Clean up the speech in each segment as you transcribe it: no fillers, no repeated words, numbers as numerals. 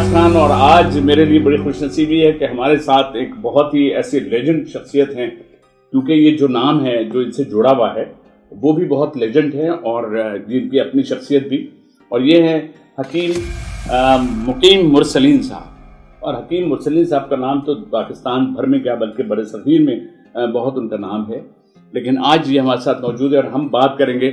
ریاض خان، اور آج میرے لیے بڑی خوش نصیبی ہے کہ ہمارے ساتھ ایک بہت ہی ایسے لیجنڈ شخصیت ہیں، کیونکہ یہ جو نام ہے جو ان سے جڑا ہوا ہے وہ بھی بہت لیجنڈ ہے اور جن کی اپنی شخصیت بھی، اور یہ ہے حکیم مقیم مرسلین صاحب۔ اور حکیم مرسلین صاحب کا نام تو پاکستان بھر میں کیا بلکہ بڑے صغیر میں بہت ان کا نام ہے، لیکن آج یہ ہمارے ساتھ موجود ہے اور ہم بات کریں گے۔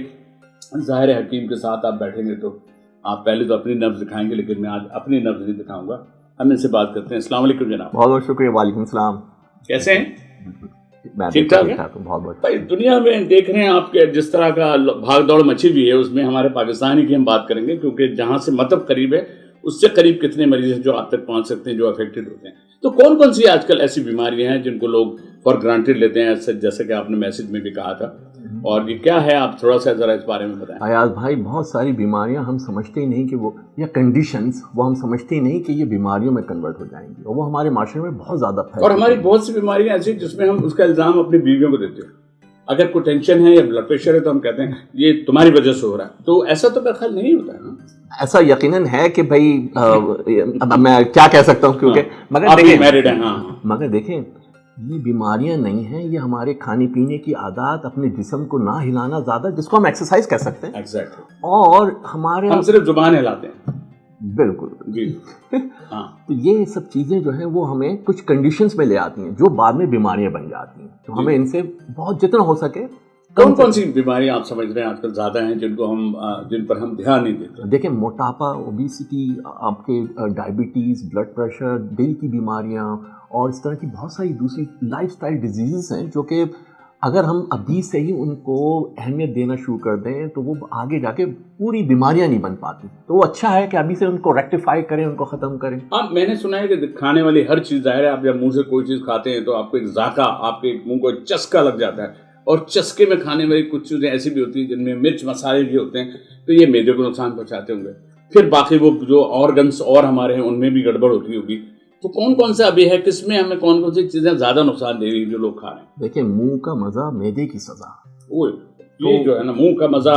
ظاہر ہے حکیم کے ساتھ آپ بیٹھیں گے تو آپ پہلے تو اپنی نبض دکھائیں گے، لیکن میں آج اپنی نبض نہیں دکھاؤں گا۔ ہم ان سے بات کرتے ہیں۔ السلام علیکم جناب۔ بہت بہت شکریہ۔ وعلیکم السلام۔ کیسے ہیں؟ ٹھیک ٹھاک ہے۔ بہت بہت بھائی دنیا میں دیکھ رہے ہیں آپ کے جس طرح کا بھاگ دوڑ مچی ہوئی ہے، اس میں ہمارے پاکستانی کی ہم بات کریں گے، کیونکہ جہاں سے مطلب قریب ہے اس سے قریب کتنے مریض ہیں جو آپ تک پہنچ سکتے ہیں، جو افیکٹڈ ہوتے ہیں۔ تو کون کون سی آج کل ایسی بیماریاں ہیں جن کو لوگ فار گرانٹیڈ لیتے ہیں، جیسے کہ آپ نے میسج میں بھی کہا تھا، اور یہ کیا ہے آپ تھوڑا سا ذرا اس بارے میں بتائیں۔ ایاز بھائی، بہت ساری بیماریاں ہم سمجھتے ہی نہیں کہ وہ، یا کنڈیشنز وہ ہم سمجھتے ہی نہیں کہ یہ بیماریوں میں کنورٹ ہو جائیں گی، اور وہ ہمارے معاشرے میں بہت زیادہ پھیل، اور ہماری بہت سی بیماریاں ایسی جس میں ہم اس کا الزام اپنی بیویوں کو دیتے ہیں۔ اگر کوئی ٹینشن ہے یا بلڈ پریشر ہے تو ہم کہتے ہیں یہ تمہاری وجہ سے ہو رہا ہے، تو ایسا تو میرا خیال نہیں ہوتا ہے نا۔ ایسا یقیناً ہے کہ بھائی میں کیا کہہ سکتا ہوں، کیونکہ مگر دیکھیں یہ بیماریاں نہیں ہیں، یہ ہمارے کھانے پینے کی عادات، اپنے جسم کو نہ ہلانا زیادہ، جس کو ہم ایکسرسائز کہہ سکتے ہیں، اور ہم صرف زبان ہلاتے ہیں۔ بالکل جی ہاں۔ تو یہ سب چیزیں جو ہیں وہ ہمیں کچھ کنڈیشنز میں لے آتی ہیں جو بعد میں بیماریاں بن جاتی ہیں، تو ہمیں ان سے بہت جتنا ہو سکے۔ کون کون سی بیماریاں آپ سمجھ رہے ہیں آج کل زیادہ ہیں جن پر ہم دھیان نہیں دیتے؟ دیکھیں موٹاپا، اوبیسٹی، آپ کے ڈائبٹیز، بلڈ پریشر، دل کی بیماریاں، اور اس طرح کی بہت ساری دوسری لائف سٹائل ڈیزیزز ہیں جو کہ اگر ہم ابھی سے ہی ان کو اہمیت دینا شروع کر دیں تو وہ آگے جا کے پوری بیماریاں نہیں بن پاتی، تو وہ اچھا ہے کہ ابھی سے ان کو ریکٹیفائی کریں، ان کو ختم کریں۔ میں نے سنا ہے کہ کھانے والی ہر چیز، ظاہر ہے آپ جب منہ سے کوئی چیز کھاتے ہیں تو آپ کو ایک ذائقہ، آپ کے منہ کو ایک چسکا لگ جاتا ہے، اور چسکے میں کھانے والی کچھ چیزیں ایسی بھی ہوتی ہیں جن میں مرچ مسالے بھی ہوتے ہیں، تو یہ معدے کو نقصان پہنچاتے ہوں گے۔ پھر باقی وہ جو آرگنس اور ہمارے ہیں ان میں بھی گڑبڑ ہوتی ہوگی، تو کون کون سا ابھی ہے، کس میں ہمیں کون کون سی چیزیں زیادہ نقصان دے رہی ہیں جو لوگ کھا رہے ہیں؟ دیکھیں منہ کا مزہ معدے کی سزا، یہ جو ہے نا منہ کا مزہ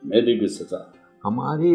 معدے کی سزا۔ ہمارے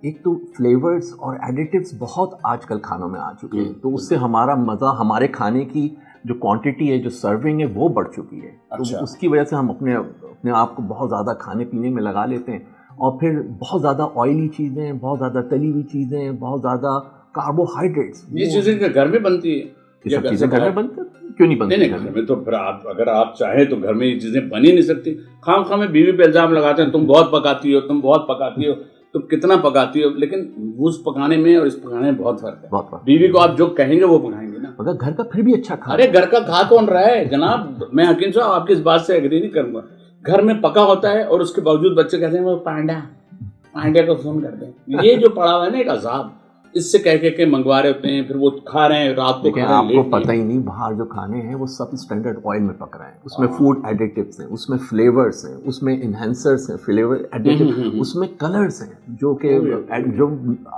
ایک تو فلیورز اور ایڈیٹیوز بہت آج کل کھانوں میں آ چکے ہیں، تو اس سے ہمارا مزہ، ہمارے کھانے کی جو کوانٹٹی ہے، جو سرونگ ہے، وہ بڑھ چکی ہے۔ تو اس کی وجہ سے ہم اپنے آپ کو بہت زیادہ کھانے پینے میں لگا لیتے ہیں، اور پھر بہت زیادہ آئلی چیزیں، بہت زیادہ تلی ہوئی چیزیں، بہت زیادہ کاربوہائیڈریٹس، یہ چیزیں گھر میں بنتی ہے، یہ سب چیزیں گھر میں بنتی ہیں، کیوں نہیں بنتی؟ گھر میں تو پھر اگر آپ چاہیں تو گھر میں یہ چیزیں بن ہی نہیں سکتی۔ خام میں بیوی پہ الزام لگاتے ہیں تم بہت پکاتی ہو، تم بہت پکاتی ہو، تم کتنا پکاتی ہو، لیکن اس پکانے میں اور اس پکانے میں بہت فرق ہے۔ بیوی کو آپ جو کہیں گے وہ پکائیں گے نا، مگر گھر کا پھر بھی اچھا کھانا۔ ارے گھر کا کھا کون رہا ہے جناب؟ میں حکیم صاحب آپ کی اس بات سے ایگری نہیں کروں گا۔ گھر میں پکا ہوتا ہے اور اس کے باوجود بچے کہتے ہیں وہ پانڈا کو فون کرتے ہیں، یہ جو پڑا ہوا ہے نا ایک عذاب، اس سے کہہ کے منگوا رہے ہوتے ہیں، پھر وہ کھا رہے ہیں رات کو۔ آپ کو پتہ ہی نہیں باہر جو کھانے ہیں وہ سب اسٹینڈرڈ آئل میں پک رہے ہیں، اس میں فوڈ ایڈیٹیوز ہیں، اس میں فلیورز ہیں، اس میں انہینسرز ہیں، فلیور ایڈیٹیو، اس میں کلرز ہیں جو کہ جو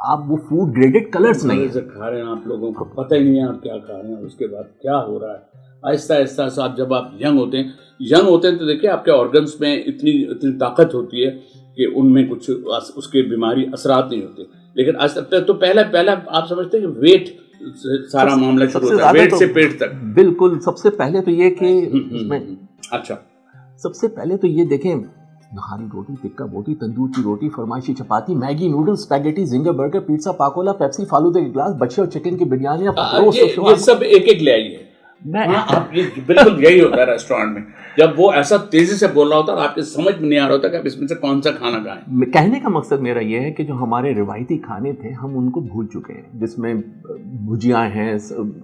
آپ وہ فوڈ گریڈڈ کلرز نہیں ہیں کھا رہے ہیں، آپ لوگوں کو پتہ ہی نہیں ہے آپ کیا کھا رہے ہیں، اس کے بعد کیا ہو رہا ہے۔ آہستہ آہستہ ساتھ جب آپ ینگ ہوتے ہیں تو دیکھیں آپ کے آرگنس میں اتنی طاقت ہوتی ہے کہ ان میں کچھ اس کے بیماری اثرات نہیں ہوتے، لیکن تو پہلا آپ سمجھتے ہیں کہ ویٹ سارا معاملہ شروع ہوتا ہے، ویٹ سے پیٹ تک۔ بالکل، سب سے پہلے تو یہ کہ اچھا سب سے پہلے تو یہ دیکھیں، نہاری روٹی، ٹکا بوٹی، تندور کی روٹی، فرمائشی چپاتی، Maggi, noodles, spaghetti, zinger burger, pizza, Pakola, Pepsi, فالودہ کے گلاس، بچے اور چکن کی بریانی، یہ سب ایک ایک لے آئیے۔ آپ یہ بالکل یہی ہوتا ہے ریسٹورینٹ میں، جب وہ ایسا تیزی سے بول رہا ہوتا ہے اور آپ کو سمجھ میں نہیں آ رہا ہوتا کہ آپ اس میں سے کون سا کھانا کھائیں۔ کہنے کا مقصد میرا یہ ہے کہ جو ہمارے روایتی کھانے تھے ہم ان کو بھول چکے ہیں، جس میں بھجیاں ہیں،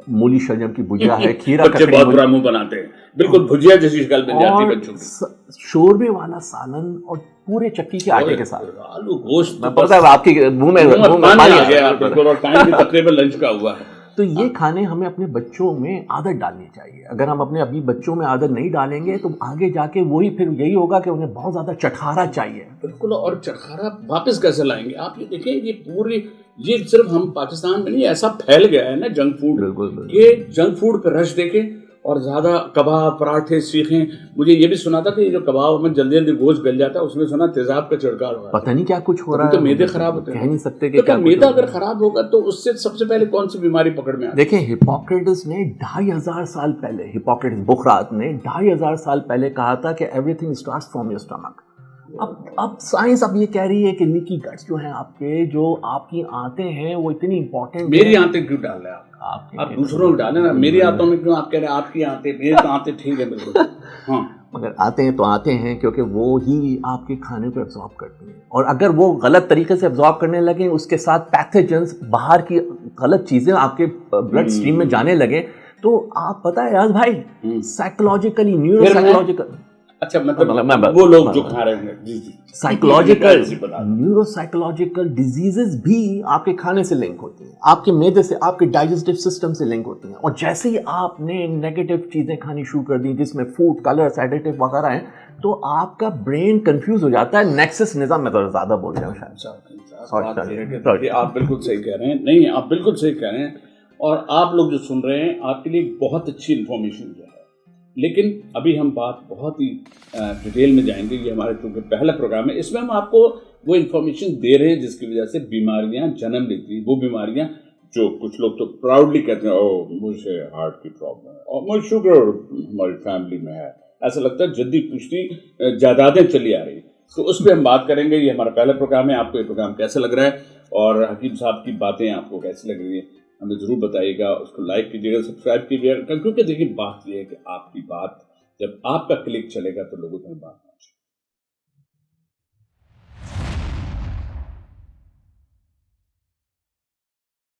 مولی شلجم کی بھجیا ہے، کھیرا بچے بہت برا منہ بناتے ہیں، بالکل بھجیا جیسی شکل بن جاتی ہے بچوں کی، شوربے والا سالن اور پورے چکی کے آٹے کے ساتھ آلو گوشت، پتہ ہے آپ کی منہ میں پانی آ گیا بالکل، اور ٹائم بھی تقریباً لنچ کا ہوا ہے۔ تو یہ کھانے ہمیں اپنے بچوں میں عادت ڈالنی چاہیے۔ اگر ہم اپنے ابھی بچوں میں عادت نہیں ڈالیں گے تو آگے جا کے وہی پھر یہی ہوگا کہ انہیں بہت زیادہ چٹخارا چاہیے۔ بالکل، اور چٹخارا واپس کیسے لائیں گے؟ آپ یہ دیکھیں، یہ صرف ہم پاکستان میں نہیں، ایسا پھیل گیا ہے نا جنک فوڈ، یہ جنک فوڈ پہ رش دیکھیں، اور زیادہ کباب پراٹھے سیخیں. مجھے یہ بھی سنا تھا کہ یہ جو کباب میں جلدی جلدی گوشت گل جاتا ہے اس میں سنا تیزاب کا چھڑکاؤ ہوا. پتہ نہیں کیا کچھ ہو رہا ہے, تو میدے خراب ہوتے ہیں, کہہ نہیں سکتے کہ کیا میدا اگر خراب ہوگا تو اس سے سب سے پہلے کون سی بیماری پکڑ میں آتی ہے؟ دیکھیں ہپوکریٹس نے 2500 سال پہلے, ہپوکریٹس بخارات نے 2500 سال پہلے کہا تھا کہ every thing starts from your stomach. اب سائنس اب یہ کہہ رہی ہے کہ لیکی گٹس جو ہیں آپ کے, جو آپ کی آنتیں ہیں وہ اتنی امپورٹنٹ. میری آنتیں کیوں ڈال رہے ہیں آپ دوسروں کو ڈالیں نا, میری آنتوں میں کیوں آپ کہہ رہے ہیں آپ کی آنتیں؟ میری تو آنتیں ٹھیک ہے بالکل. ہاں مگر آتے ہیں تو آتے ہیں کیونکہ وہ ہی آپ کے کھانے کو ایبزارب کرتے ہیں, اور اگر وہ غلط طریقے سے ایبزارب کرنے لگیں, اس کے ساتھ پیتھوجنز باہر کی غلط چیزیں آپ کے بلڈ اسٹریم میں جانے لگیں, تو آپ پتہ ہے یاز بھائی سائیکولوجیکلی نیورو سائیکولوجیکل, اچھا مطلب وہ لوگ جو کھا رہے ہیں جی سائیکولوجیکل نیورو سائیکولوجیکل ڈیزیزز بھی آپ کے کھانے سے لنک ہوتی ہیں, آپ کے معدے سے, آپ کے ڈائجسٹو سسٹم سے لنک ہوتی ہیں. اور جیسے ہی آپ نے نیگیٹو چیزیں کھانی شروع کر دی جس میں فوڈ کلرز ایڈیٹو وغیرہ ہیں, تو آپ کا برین کنفیوز ہو جاتا ہے. نیکسس نظام میں تو زیادہ بول رہا ہوں شاید. آپ بالکل صحیح کہہ رہے ہیں, نہیں آپ بالکل صحیح کہہ رہے ہیں, اور آپ لوگ جو سن رہے ہیں آپ کے لیے بہت اچھی انفارمیشن جو ہے. لیکن ابھی ہم بات بہت ہی ڈیٹیل میں جائیں گے. یہ ہمارے چونکہ پہلا پروگرام ہے, اس میں ہم آپ کو وہ انفارمیشن دے رہے ہیں جس کی وجہ سے بیماریاں جنم لیتی ہیں. وہ بیماریاں جو کچھ لوگ تو پراؤڈلی کہتے ہیں او مجھے ہارٹ کی پرابلم ہے اور مجھے شوگر ہماری فیملی میں ہے, ایسا لگتا ہے جدی پشتی جائیدادیں چلی آ رہی. تو اس پہ ہم بات کریں گے. یہ ہمارا پہلا پروگرام ہے. آپ کو یہ پروگرام کیسا لگ رہا ہے اور حکیم صاحب کی باتیں آپ کو کیسی لگ رہی ہیں ہمیں ضرور بتائیے گا. اس کو لائک کیجیے گا, سبسکرائب کیجیے گا, کیونکہ دیکھیے بات یہ ہے کہ آپ کی بات جب آپ کا کلک چلے گا تو لوگوں تک بات